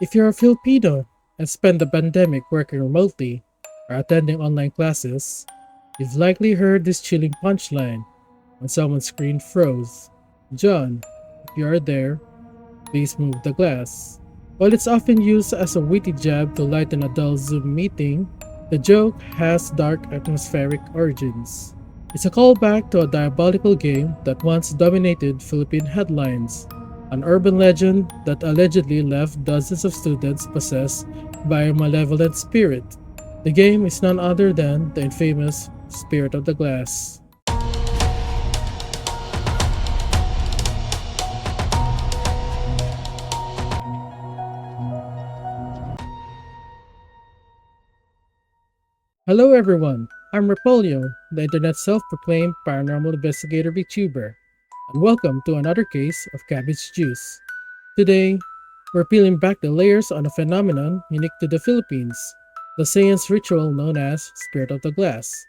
If you're a Filipino and spent the pandemic working remotely or attending online classes, you've likely heard this chilling punchline when someone's screen froze. John, if you are there, please move the glass. While it's often used as a witty jab to lighten a dull Zoom meeting, the joke has dark atmospheric origins. It's a callback to a diabolical game that once dominated Philippine headlines, an urban legend that allegedly left dozens of students possessed by a malevolent spirit. The game is none other than the infamous Spirit of the Glass. Hello everyone, I'm Repolio, the internet self-proclaimed paranormal investigator VTuber, and welcome to another case of cabbage juice. Today, we're peeling back the layers on a phenomenon unique to the Philippines, the séance ritual known as Spirit of the Glass.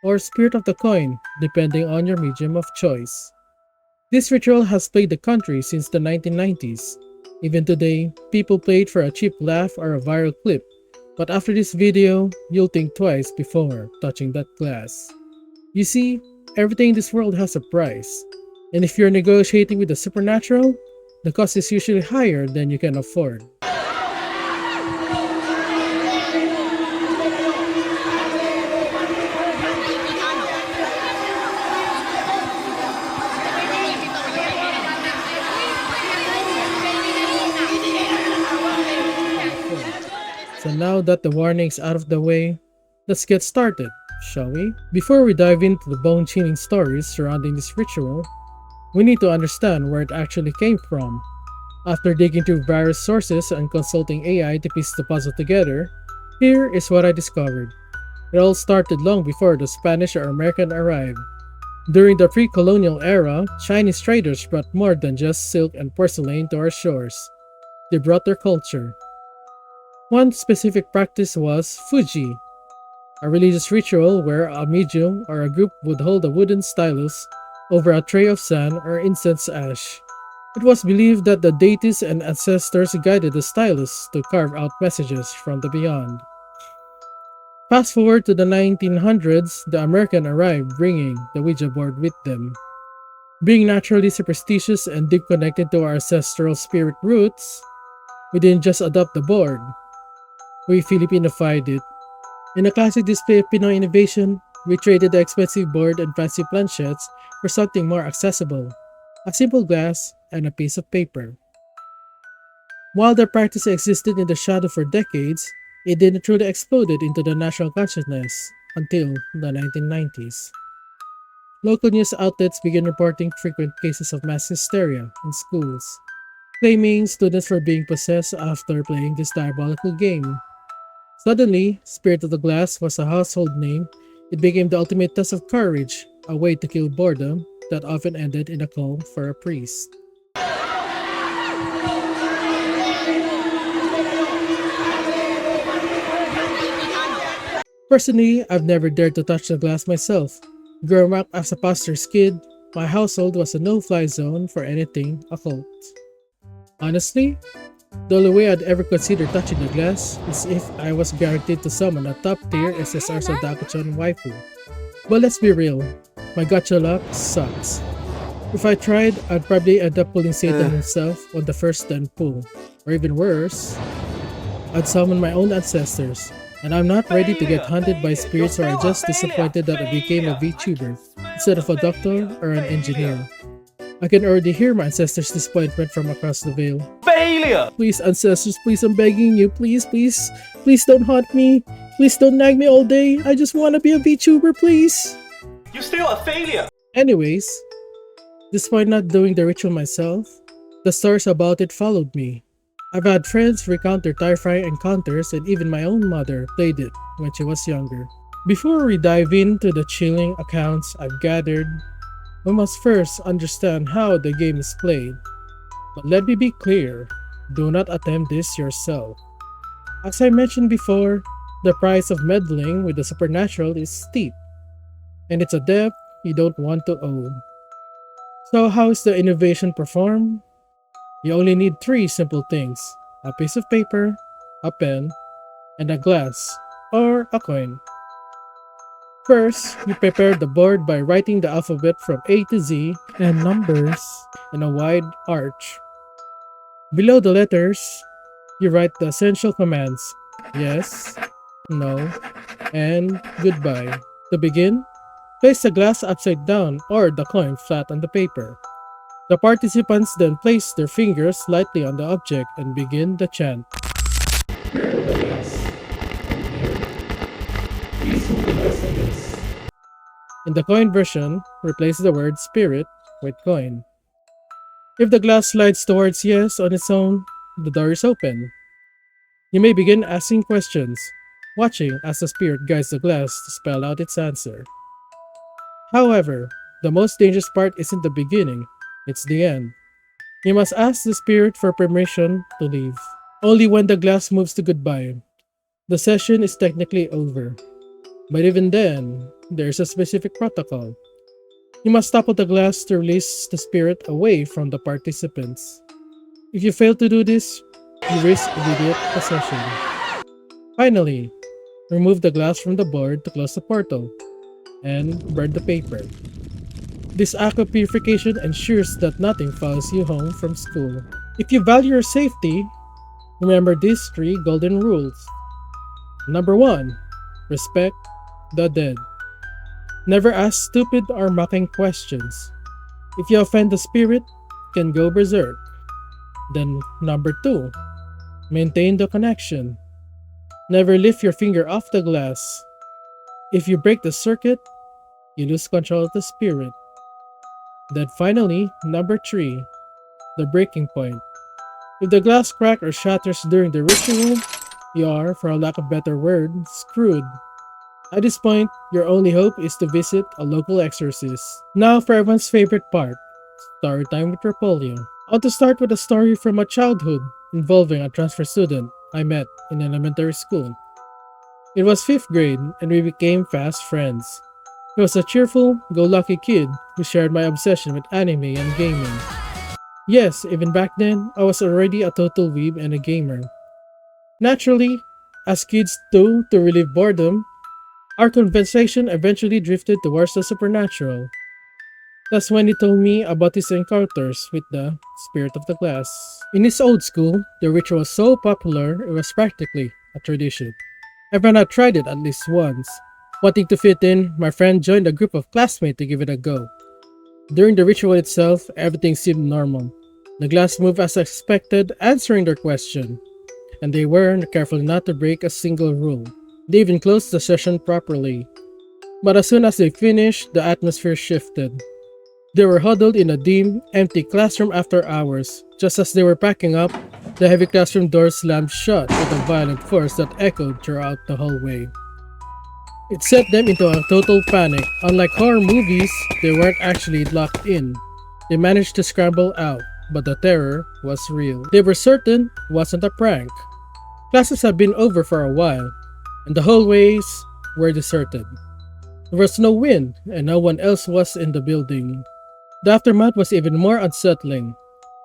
Or Spirit of the Coin, depending on your medium of choice. This ritual has plagued the country since the 1990s. Even today, people play it for a cheap laugh or a viral clip, but after this video, you'll think twice before touching that glass. You see, everything in this world has a price, and if you're negotiating with the supernatural, the cost is usually higher than you can afford. So now that the warning's out of the way, let's get started, shall we? Before we dive into the bone-chilling stories surrounding this ritual, we need to understand where it actually came from. After digging through various sources and consulting AI to piece the puzzle together, here is what I discovered. It all started long before the Spanish or American arrived. During the pre-colonial era, Chinese traders brought more than just silk and porcelain to our shores. They brought their culture. One specific practice was Fuji, a religious ritual where a medium or a group would hold a wooden stylus over a tray of sand or incense ash. It was believed that the deities and ancestors guided the stylus to carve out messages from the beyond. Fast forward to the 1900s, the American arrived bringing the Ouija board with them. Being naturally superstitious and deep connected to our ancestral spirit roots, we didn't just adopt the board. We Filipino-fied it. In a classic display of Pinoy innovation, we traded the expensive board and fancy planchettes for something more accessible, a simple glass and a piece of paper. While the practice existed in the shadow for decades, it didn't truly explode into the national consciousness until the 1990s. Local news outlets began reporting frequent cases of mass hysteria in schools, claiming students were being possessed after playing this diabolical game. Suddenly, Spirit of the Glass was a household name. It became the ultimate test of courage, a way to kill boredom that often ended in a call for a priest. Personally, I've never dared to touch the glass myself. Growing up as a pastor's kid, my household was a no-fly zone for anything occult. Honestly, the only way I'd ever consider touching the glass is if I was guaranteed to summon a top-tier SSR Sadako-chan waifu. But let's be real, my gacha luck sucks. If I tried, I'd probably end up pulling Satan himself on the first 10 pull. Or even worse, I'd summon my own ancestors. And I'm not ready to get hunted by spirits, or I'm just disappointed that I became a VTuber instead of a doctor or an engineer. I can already hear my ancestors' disappointment from across the veil. Failure! Please, ancestors, please, I'm begging you, please, please, please don't haunt me. Please don't nag me all day. I just want to be a VTuber, please. You're still a failure! Anyways, despite not doing the ritual myself, the stories about it followed me. I've had friends recount their terrifying encounters, and even my own mother played it when she was younger. Before we dive into the chilling accounts I've gathered, we must first understand how the game is played. But let me be clear, do not attempt this yourself. As I mentioned before, the price of meddling with the supernatural is steep, and it's a debt you don't want to owe. So, how is the innovation performed? You only need three simple things: a piece of paper, a pen, and a glass, or a coin. First, you prepare the board by writing the alphabet from A to Z and numbers in a wide arch. Below the letters, you write the essential commands: yes, no, and goodbye. To begin, place the glass upside down or the coin flat on the paper. The participants then place their fingers lightly on the object and begin the chant. In the coin version, replace the word spirit with coin. If the glass slides towards yes on its own, the door is open. You may begin asking questions, watching as the spirit guides the glass to spell out its answer. However, the most dangerous part isn't the beginning, it's the end. You must ask the spirit for permission to leave. Only when the glass moves to goodbye, the session is technically over. But even then, there's a specific protocol. You must topple the glass to release the spirit away from the participants. If you fail to do this, you risk immediate possession. Finally, remove the glass from the board to close the portal and burn the paper. This act of purification ensures that nothing follows you home from school. If you value your safety, remember these three golden rules. Number 1. Respect the dead. Never ask stupid or mocking questions. If you offend the spirit, you can go berserk. Then number 2. Maintain the connection. Never lift your finger off the glass. If you break the circuit, you lose control of the spirit. Then finally, number 3. The breaking point. If the glass cracks or shatters during the ritual, you are, for a lack of better word, screwed. At this point, your only hope is to visit a local exorcist. Now for everyone's favorite part, story time with Repolio. I want to start with a story from my childhood involving a transfer student I met in elementary school. It was 5th grade and we became fast friends. He was a cheerful, go-lucky kid who shared my obsession with anime and gaming. Yes, even back then, I was already a total weeb and a gamer. Naturally, as kids do to relieve boredom, our conversation eventually drifted towards the supernatural. That's when he told me about his encounters with the spirit of the glass. In his old school, the ritual was so popular it was practically a tradition. Everyone had tried it at least once. Wanting to fit in, my friend joined a group of classmates to give it a go. During the ritual itself, everything seemed normal. The glass moved as expected, answering their question, and they were careful not to break a single rule. They even closed the session properly. But as soon as they finished, the atmosphere shifted. They were huddled in a dim, empty classroom after hours. Just as they were packing up, the heavy classroom doors slammed shut with a violent force that echoed throughout the hallway. It set them into a total panic. Unlike horror movies, they weren't actually locked in. They managed to scramble out, but the terror was real. They were certain it wasn't a prank. Classes had been over for a while, and the hallways were deserted. There was no wind, and no one else was in the building. The aftermath was even more unsettling.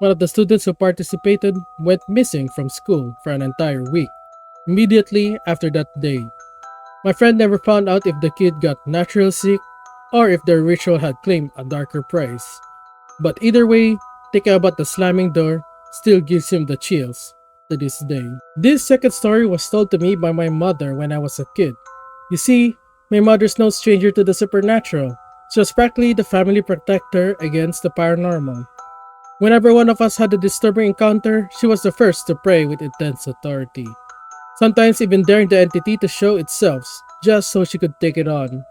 One of the students who participated went missing from school for an entire week, immediately after that day. My friend never found out if the kid got naturally sick or if their ritual had claimed a darker price. But either way, thinking about the slamming door still gives him the chills to this day. This second story was told to me by my mother when I was a kid. You see, my mother's no stranger to the supernatural. She was practically the family protector against the paranormal. Whenever one of us had a disturbing encounter, she was the first to pray with intense authority. Sometimes even daring the entity to show itself, just so she could take it on.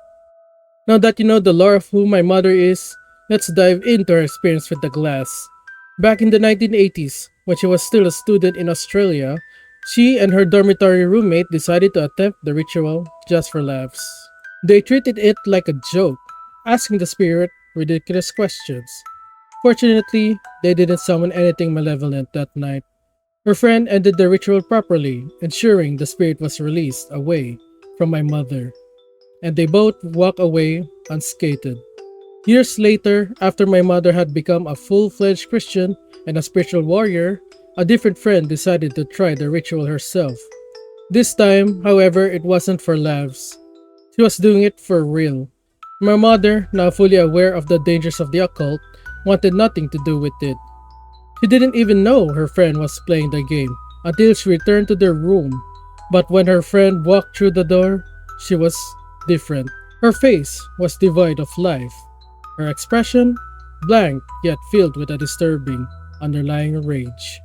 Now that you know the lore of who my mother is, let's dive into her experience with the glass. Back in the 1980s, when she was still a student in Australia, she and her dormitory roommate decided to attempt the ritual just for laughs. They treated it like a joke, asking the spirit ridiculous questions. Fortunately, they didn't summon anything malevolent that night. Her friend ended the ritual properly, ensuring the spirit was released away from my mother, and they both walked away unscathed. Years later, after my mother had become a full-fledged Christian and a spiritual warrior, a different friend decided to try the ritual herself. This time, however, it wasn't for laughs. She was doing it for real. My mother, now fully aware of the dangers of the occult, wanted nothing to do with it. She didn't even know her friend was playing the game until she returned to their room. But when her friend walked through the door, she was different. Her face was devoid of life. Her expression, blank yet filled with a disturbing, underlying rage.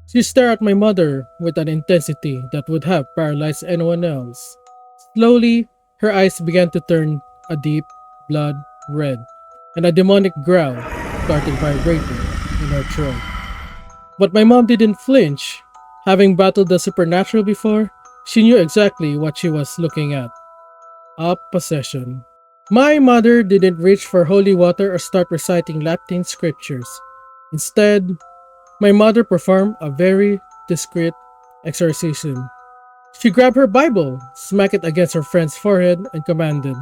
She stared at my mother with an intensity that would have paralyzed anyone else. Slowly, her eyes began to turn a deep blood red, and a demonic growl started vibrating in her throat. But my mom didn't flinch. Having battled the supernatural before, she knew exactly what she was looking at. A possession. My mother didn't reach for holy water or start reciting Latin scriptures. Instead, my mother performed a very discreet exorcism. She grabbed her Bible, smacked it against her friend's forehead, and commanded,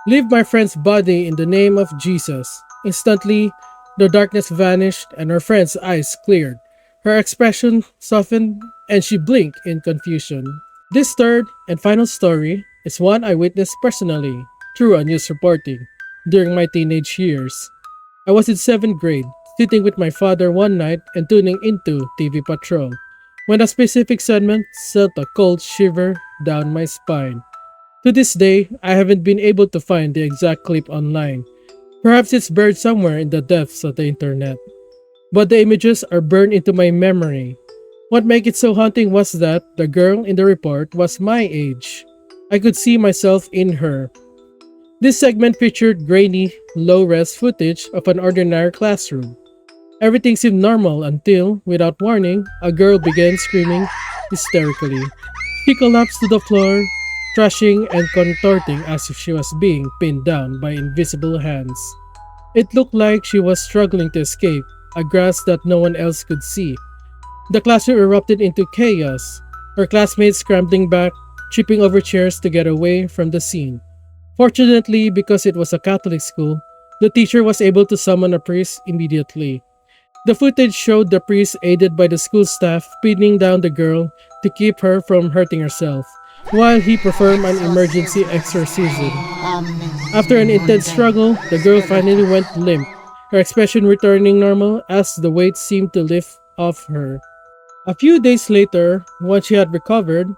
"Leave my friend's body in the name of Jesus." Instantly, the darkness vanished and her friend's eyes cleared. Her expression softened and she blinked in confusion. This third and final story is one I witnessed personally through a news reporting during my teenage years. I was in 7th grade, sitting with my father one night and tuning into TV Patrol, when a specific segment sent a cold shiver down my spine. To this day, I haven't been able to find the exact clip online. Perhaps it's buried somewhere in the depths of the internet. But the images are burned into my memory. What made it so haunting was that the girl in the report was my age. I could see myself in her. This segment featured grainy, low-res footage of an ordinary classroom. Everything seemed normal until, without warning, a girl began screaming hysterically. She collapsed to the floor, thrashing and contorting as if she was being pinned down by invisible hands. It looked like she was struggling to escape, a grasp that no one else could see. The classroom erupted into chaos, her classmates scrambling back, tripping over chairs to get away from the scene. Fortunately, because it was a Catholic school, the teacher was able to summon a priest immediately. The footage showed the priest, aided by the school staff, pinning down the girl to keep her from hurting herself, while he performed an emergency exorcism. After an intense struggle, the girl finally went limp, her expression returning normal as the weight seemed to lift off her. A few days later, once she had recovered,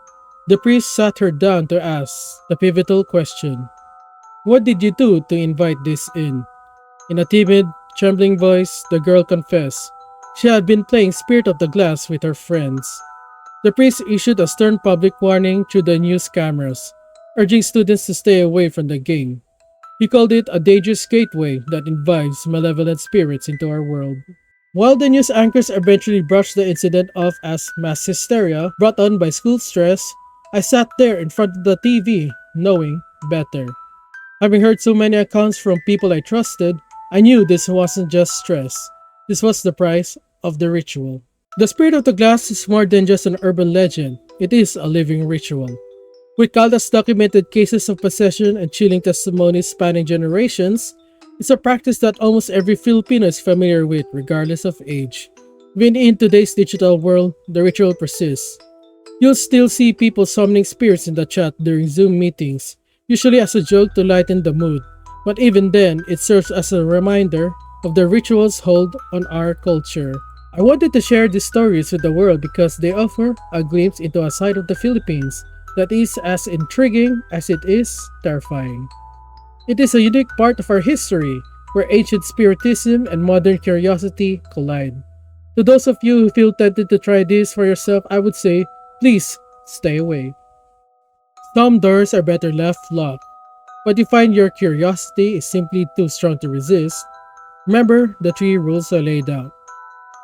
the priest sat her down to ask the pivotal question. "What did you do to invite this in?" In a timid, trembling voice, the girl confessed she had been playing Spirit of the Glass with her friends. The priest issued a stern public warning through the news cameras, urging students to stay away from the game. He called it a dangerous gateway that invites malevolent spirits into our world. While the news anchors eventually brushed the incident off as mass hysteria brought on by school stress, I sat there in front of the TV, knowing better. Having heard so many accounts from people I trusted, I knew this wasn't just stress. This was the price of the ritual. The Spirit of the Glass is more than just an urban legend. It is a living ritual. With countless documented cases of possession and chilling testimonies spanning generations, it's a practice that almost every Filipino is familiar with, regardless of age. Even in today's digital world, the ritual persists. You'll still see people summoning spirits in the chat during Zoom meetings, usually as a joke to lighten the mood. But even then, it serves as a reminder of the rituals hold on our culture. I wanted to share these stories with the world because they offer a glimpse into a side of the Philippines that is as intriguing as it is terrifying. It is a unique part of our history where ancient spiritism and modern curiosity collide. To those of you who feel tempted to try this for yourself, I would say, please stay away. Some doors are better left locked, but if you find your curiosity is simply too strong to resist, remember the 3 rules I laid out.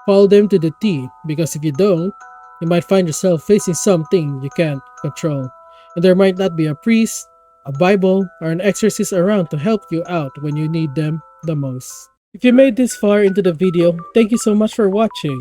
Follow them to the T, because if you don't, you might find yourself facing something you can't control, and there might not be a priest, a Bible, or an exorcist around to help you out when you need them the most. If you made this far into the video, thank you so much for watching.